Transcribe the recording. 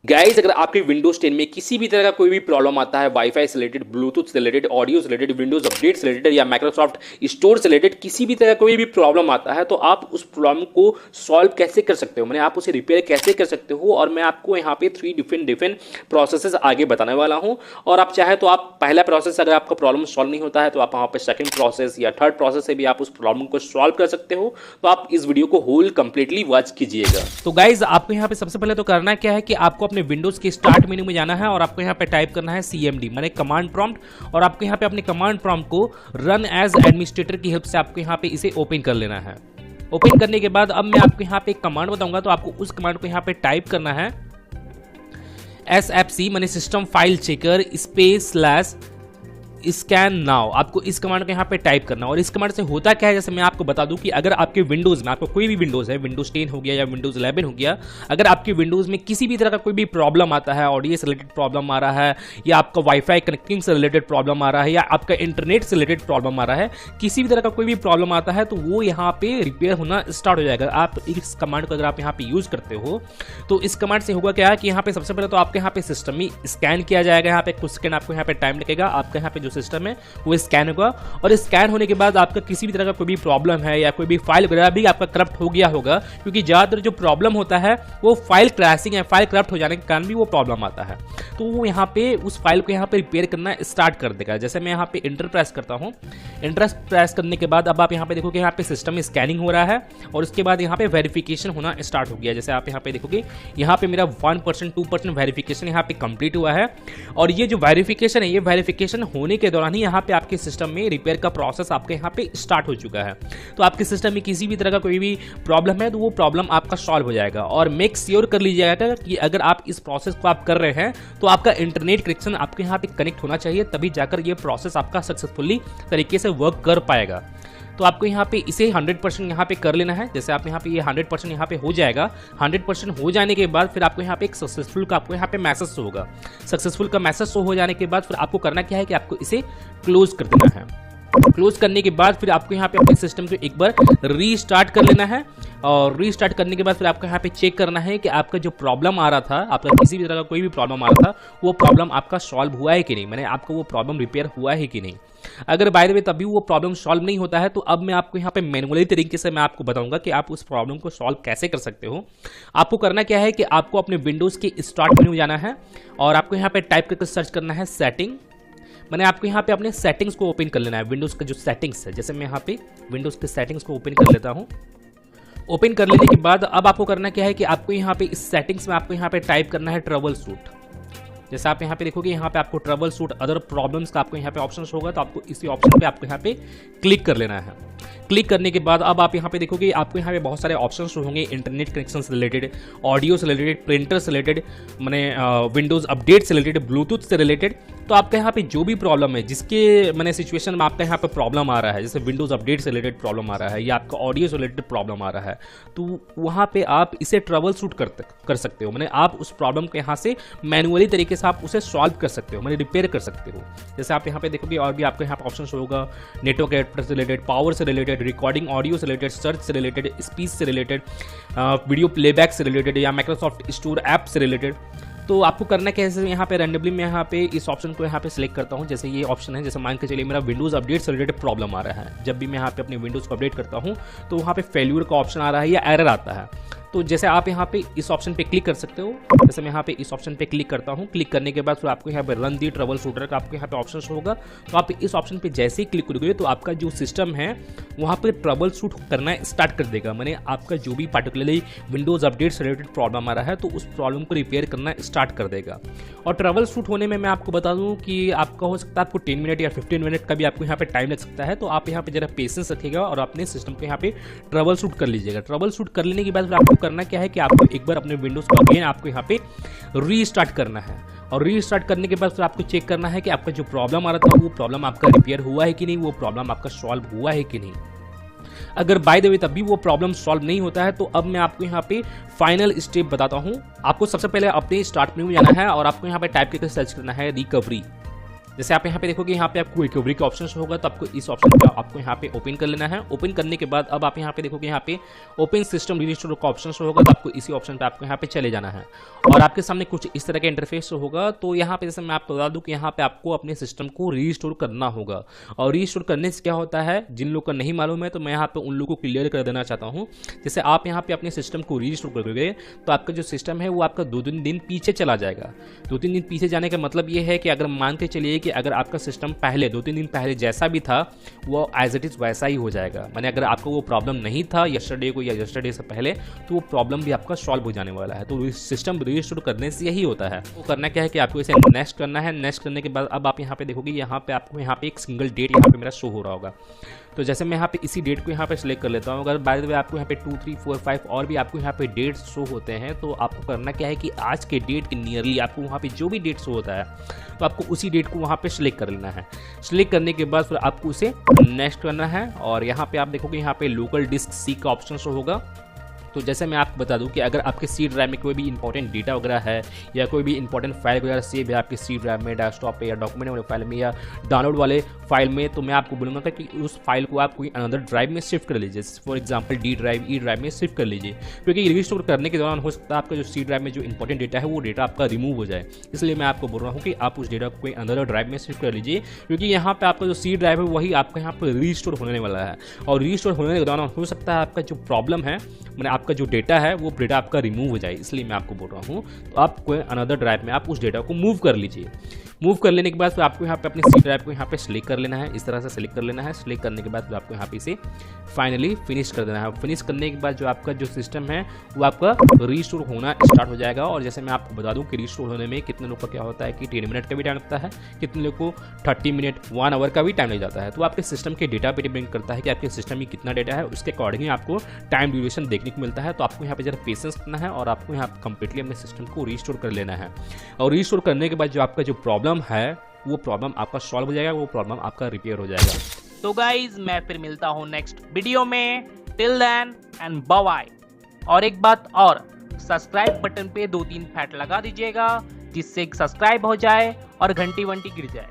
Guys, अगर आपके Windows 10 में किसी भी तरह का कोई भी प्रॉब्लम आता है, वाईफाई से रिलेटेड, ब्लूटूथ से रिलेटेड, ऑडियो से रिलेटेड, विंडोज अपडेट से रिलेटेड या माइक्रोसॉफ्ट स्टोर से रिलेटेड किसी भी तरह का कोई भी प्रॉब्लम आता है, तो आप उस प्रॉब्लम को सॉल्व कैसे कर सकते हो, मैंने आप उसे रिपेयर कैसे कर सकते हो। और मैं आपको यहाँ पे 3 डिफरेंट प्रोसेसेस आगे बताने वाला हूँ। और आप चाहे तो आप पहला प्रोसेस, अगर आपका प्रॉब्लम सॉल्व नहीं होता है तो आप वहाँ पे सेकंड प्रोसेस या थर्ड प्रोसेस से भी आप उस प्रॉब्लम को सॉल्व कर सकते हो। तो आप इस वीडियो को होल कंप्लीटली वॉच कीजिएगा। तो गाइज आपको यहाँ पे सबसे पहले तो करना क्या है कि आपको अपने विंडोज के स्टार्ट मेन्यू में जाना है और आपको यहाँ पे टाइप करना है CMD माने कमांड प्रॉम्प्ट। और आपको यहाँ पे अपने कमांड प्रॉम्प्ट को रन एज एडमिनिस्ट्रेटर की हेल्प से आपको यहाँ पे इसे ओपन कर लेना है। ओपन करने के बाद अब मैं आपको यहाँ पे एक कमांड बताऊंगा, तो आपको उस कमांड को यहाँ पे टाइप करना है SFC माने system file checker space scan now. आपको इस कमांड को यहाँ पे टाइप करना। और इस कमांड से होता क्या है, जैसे मैं आपको बता दूं कि अगर आपके विंडोज में, आपको कोई भी विंडोज है, विंडोज 10 हो गया या विंडोज 11 हो गया, अगर आपके विंडोज में किसी भी तरह का कोई भी प्रॉब्लम आता है, ऑडियो से रिलेटेड प्रॉब्लम आ रहा है या आपका वाईफाई कनेक्टिंग से रिलेटेड प्रॉब्लम आ रहा है या आपका इंटरनेट से रिलेटेड प्रॉब्लम आ रहा है, किसी भी तरह का कोई भी प्रॉब्लम आता है तो वो यहाँ पे रिपेयर होना स्टार्ट हो जाएगा। आप इस कमांड को अगर आप यहाँ पे यूज करते हो तो इस कमांड से होगा क्या है कि यहाँ पे सबसे पहले तो आपके यहाँ पे सिस्टम में स्कैन किया जाएगा। यहाँ पे कुछ सेकंड आपको यहाँ पे टाइम लगेगा, आपका यहाँ पे जो सिस्टम है वो स्कैन होगा। और स्कैन होने के बाद आपका किसी भी तरह का कोई भी प्रॉब्लम है या कोई भी फाइल वगैरह भी आपका करप्ट हो गया होगा, क्योंकि ज्यादातर जो प्रॉब्लम होता है वो फाइल क्रैशिंग है, फाइल करप्ट हो जाने के कारण भी वो प्रॉब्लम आता है। तो वो यहाँ पे उस फाइल को यहाँ पे रिपेयर करना स्टार्ट कर देगा। जैसे मैं यहाँ पे इंटर प्रेस करता हूँ, इंटर प्रेस करने के बाद अब आप यहाँ पे देखोगे यहाँ पे सिस्टम में स्कैनिंग हो रहा है और उसके बाद यहाँ पे वेरिफिकेशन होना स्टार्ट हो गया। जैसे आप यहाँ पे देखोगे यहाँ पे मेरा 1% 2% वेरिफिकेशन यहाँ पे कंप्लीट हुआ है। और ये जो वेरिफिकेशन है, ये वेरिफिकेशन होने के दौरान ही यहाँ पे आपके सिस्टम में रिपेयर का प्रोसेस आपके यहाँ पे स्टार्ट हो चुका है। तो आपके सिस्टम में किसी भी तरह का कोई भी प्रॉब्लम है तो वो प्रॉब्लम आपका सॉल्व हो जाएगा। और मेक श्योर कर लीजिएगा कि अगर आप इस प्रोसेस को आप कर रहे हैं तो आपका इंटरनेट कनेक्शन आपके यहाँ पे कनेक्ट होना चाहिए, तभी जाकर ये प्रोसेस आपका सक्सेसफुली तरीके से वर्क कर पाएगा। तो आपको यहाँ पे इसे 100% यहाँ पे कर लेना है। जैसे आप यहाँ पे ये 100% यहाँ पे हो जाएगा। 100% हो जाने के बाद फिर आपको यहाँ पे एक सक्सेसफुल का आपको यहाँ पे मैसेज शो होगा। सक्सेसफुल का मैसेज शो हो जाने के बाद फिर आपको करना क्या है कि आपको इसे क्लोज कर देना है। क्लोज करने के बाद फिर आपको यहाँ पे अपने सिस्टम को एक बार रीस्टार्ट कर लेना है। और रीस्टार्ट करने के बाद फिर आपको यहाँ पे चेक करना है कि आपका जो प्रॉब्लम आ रहा था, आपका किसी भी तरह का कोई भी प्रॉब्लम आ रहा था, वो प्रॉब्लम आपका सॉल्व हुआ है कि नहीं, मैंने आपका वो प्रॉब्लम रिपेयर हुआ है कि नहीं। अगर बाय द वे तभी वो प्रॉब्लम सॉल्व नहीं होता है तो अब मैं आपको यहाँ पे मैनुअली तरीके से मैं आपको बताऊंगा कि आप उस प्रॉब्लम को सॉल्व कैसे कर सकते हो। आपको करना क्या है कि आपको अपने विंडोज के स्टार्ट मेन्यू जाना है और आपको यहाँ पे टाइप करके सर्च करना है सेटिंग। मैंने आपको यहाँ पे अपने सेटिंग्स को ओपन कर लेना है, विंडोज का जो सेटिंग्स है। जैसे मैं यहाँ पे विंडोज के सेटिंग्स को ओपन कर लेता हूँ। ओपन कर लेने के बाद अब आपको करना क्या है कि आपको यहाँ पे इस सेटिंग्स में आपको यहाँ पे टाइप करना है ट्रबल शूट। जैसे आप यहाँ पे देखोगे यहाँ पे आपको ट्रबल शूट अदर प्रॉब्लम्स का आपको यहाँ पे ऑप्शन होगा, तो आपको इसी ऑप्शन पे आपको यहाँ पे क्लिक कर लेना है। क्लिक करने के बाद अब आप यहाँ पे देखोगे आपको यहाँ पे बहुत सारे ऑप्शंस होंगे, इंटरनेट कनेक्शन से रिलेटेड, ऑडियो से रिलेटेड, प्रिंटर से रिलेटेड, मैंने विंडोज अपडेट से रिलेटेड, ब्लूटूथ से रिलेटेड। तो आपका यहाँ पे जो भी प्रॉब्लम है, जिसके मैंने सिचुएशन में आपका यहाँ पे प्रॉब्लम आ रहा है, जैसे विंडोज अपडेट से रिलेटेड प्रॉब्लम आ रहा है या आपका ऑडियो से रिलेटेड प्रॉब्लम आ रहा है, तो वहाँ पे आप इसे ट्रबल शूट कर सकते हो। मैंने आप उस प्रॉब्लम को यहाँ से मैनुअली तरीके से आप उसे सॉल्व कर सकते हो, मैंने रिपेयर कर सकते हो। जैसे आप यहाँ पे देखोगे और भी आपको यहाँ पे ऑप्शन होगा, नेटवर्क एड्रेस से रिलेटेड, पावर से रिलेटेड, रिकॉर्डिंग ऑडियो से रिलेटेड, सर्च से रिलेटेड, स्पीच से रिलेटेड, वीडियो प्लेबैक से रिलेटेड या माइक्रोसॉफ्ट स्टोर ऐप से रिलेटेड। तो आपको करना कैसे, यहाँ पे रैंडमली मैं यहाँ पे इस ऑप्शन को यहाँ पे सिलेक्ट करता हूँ। जैसे ये ऑप्शन है, जैसे मान के चलिए मेरा विंडोज अपडेट से रिलेटेड प्रॉब्लम आ रहा है। जब भी मैं यहाँ पे अपने विंडोज को अपडेट करता हूँ तो वहाँ पे फेल्यूर का ऑप्शन आ रहा है या एरर आता है। तो जैसे आप यहाँ पे इस ऑप्शन पे क्लिक कर सकते हो। जैसे मैं यहाँ पे इस ऑप्शन पे क्लिक करता हूँ, क्लिक करने के बाद फिर आपको यहाँ पे रन दी ट्रबल शूटर का आपको यहाँ पे ऑप्शन होगा। तो आप इस ऑप्शन पे जैसे ही क्लिक करोगे तो आपका जो सिस्टम है वहाँ पे ट्रबल शूट करना स्टार्ट कर देगा। मैंने आपका जो भी पार्टिकुलरली विंडोज अपडेट से रिलेटेड प्रॉब्लम आ रहा है तो उस प्रॉब्लम को रिपेयर करना स्टार्ट कर देगा। और ट्रबल शूट होने में मैं आपको बता दूँ कि आपका हो सकता है आपको 10 मिनट या 15 मिनट का भी आपको यहाँ पे टाइम लग सकता है। तो आप यहाँ पे जरा पेशेंस रखिएगा और अपने सिस्टम को यहाँ पे ट्रबल शूट कर लीजिएगा। ट्रबल शूट कर लेने के बाद फिर आपको करना क्या है कि आपको एक बार अपने विंडोज को अगेन आपको यहाँ पे रीस्टार्ट करना है। और रीस्टार्ट करने के बाद फिर आपको चेक करना है कि आपका जो प्रॉब्लम आ रहा था वो प्रॉब्लम आपका रिपेयर हुआ है कि नहीं, वो प्रॉब्लम आपका सॉल्व हुआ है कि नहीं। अगर बाय द वे तभी वो प्रॉब्लम सॉल्व नहीं होता है तो अब मैं आपको यहाँ पे फाइनल स्टेप बताता हूँ। आपको सबसे पहले अपने स्टार्ट मेन्यू में जाना है और आपको यहाँ पे टाइप करके सर्च करना है रिकवरी। जैसे आप यहाँ पे देखोगे, यहाँ पे आपको रिकवरी का ऑप्शन होगा, तो आपको इस ऑप्शन को आपको यहाँ पे ओपन कर लेना है। ओपन करने के बाद अब आप यहाँ पे देखोगे, यहाँ पे ओपन सिस्टम रीस्टोर का ऑप्शन होगा, तो आपको इसी ऑप्शन पे आपको यहाँ पे चले जाना है और आपके सामने कुछ इस तरह का इंटरफेस होगा। तो यहाँ पे जैसे मैं आपको बता दूं कि यहाँ पे आपको अपने सिस्टम को रीस्टोर करना होगा। और रीस्टोर करने से क्या होता है, जिन लोग का नहीं मालूम है तो मैं यहाँ पे उन लोगों को क्लियर कर देना चाहता हूँ। जैसे आप यहाँ पे अपने सिस्टम को रीस्टोर करोगे तो आपका जो सिस्टम है वो आपका 2-3 दिन पीछे चला जाएगा। 2-3 दिन पीछे जाने का मतलब ये है कि अगर मान के चलिए कि अगर आपका सिस्टम पहले 2-3 दिन पहले जैसा भी था वो एज इट इज़ वैसा ही हो जाएगा। माने अगर आपको वो प्रॉब्लम नहीं था यस्टरडे को या यस्टरडे से पहले, तो वो प्रॉब्लम भी आपका सॉल्व हो जाने वाला है। तो सिस्टम रीस्टोर करने से यही होता है। वो करना क्या है कि आपको इसे नेक्स्ट करना है। नेक्स्ट करने के बाद अब आप यहाँ पे देखोगे, यहाँ पे आपको यहाँ पे एक सिंगल डेट यहाँ पे मेरा शो हो रहा होगा। तो जैसे मैं यहाँ पे इसी डेट को यहाँ पे सिलेक्ट कर लेता हूँ। अगर बाय द वे आपको यहाँ पे 2, 3, 4, 5 और भी आपको यहाँ पे डेट शो होते हैं, तो आपको करना क्या है कि आज के डेट के नियरली आपको वहाँ पे जो भी डेट शो होता है तो आपको उसी डेट को वहाँ पे सिलेक्ट कर लेना है। सिलेक्ट करने के बाद फिर आपको उसे नेक्स्ट करना है और यहाँ पे आप देखोगे यहाँ पे लोकल डिस्क सी का ऑप्शन शो होगा। तो जैसे मैं आपको बता दूं कि अगर आपके सी ड्राइव में कोई भी इंपॉर्टेंट डेटा वगैरह है या कोई भी इंपॉर्टेंट फाइल वगैरह सेव है आपके सी ड्राइव में, डेस्कटॉप पे या डॉक्यूमेंट वाले फाइल में या डाउनलोड वाले फाइल में, तो मैं आपको बोलूँगा कि उस फाइल को आप कोई अनदर ड्राइव में शिफ्ट कर लीजिए। For example D drive, E drive में शिफ्ट कर लीजिए, क्योंकि रीस्टोर करने के दौरान हो सकता है आपका जो सी ड्राइव में जो इंपॉर्टेंट डेटा है वो डेटा आपका रिमूव हो जाए। इसलिए मैं आपको बोल रहा हूँ कि आप उस डेटा को कोई अनदर ड्राइव में शिफ्ट कर लीजिए, क्योंकि यहाँ पे आपका जो सी ड्राइव है वही आपका यहाँ पर रीस्टोर होने वाला है। और रीस्टोर होने के दौरान हो सकता है आपका जो प्रॉब्लम है, मैंने आपका जो डेटा है वो डेटा आपका रिमूव हो जाए। इसलिए मैं आपको बोल रहा हूँ तो आप कोई अनदर ड्राइव में आप उस डेटा को मूव कर लीजिए। मूव कर लेने के बाद फिर आपको यहाँ पे अपने सी ड्राइव को यहाँ पे सिलेक्ट कर लेना है। इस तरह से सिलेक्ट कर लेना है। सिलेक्ट करने के बाद फिर आपको यहाँ पे इसे फाइनली फिनिश कर देना है। फिनिश करने के बाद जो आपका जो सिस्टम है वो आपका रीस्टोर होना स्टार्ट हो जाएगा। और जैसे मैं आपको बता दूं कि रीस्टोर होने में कितने लोग का क्या होता है कि 10 मिनट का भी टाइम लगता है, कितने लोग को 30 मिनट 1 आवर का भी टाइम लग जाता है। तो आपके सिस्टम के डेटा पे डिपेंड करता है कि आपके सिस्टम में कितना डेटा है, उसके अकॉर्डिंगली आपको टाइम ड्यूरेशन देखने को मिलता है। तो आपको यहाँ पे जरा पेशेंस करना है और आपको यहाँ कंप्लीटली अपने सिस्टम को रीस्टोर कर लेना है। और रीस्टोर करने के बाद जो आपका जो प्रॉब्लम है वो प्रॉब्लम आपका सॉल्व हो जाएगा, वो प्रॉब्लम आपका रिपेयर हो जाएगा। तो गाइज मैं फिर मिलता हूँ नेक्स्ट वीडियो में। Till then and bye bye. और एक बात और, सब्सक्राइब बटन पे 2-3 फैट लगा दीजिएगा जिससे सब्सक्राइब हो जाए और घंटी वंटी गिर जाए।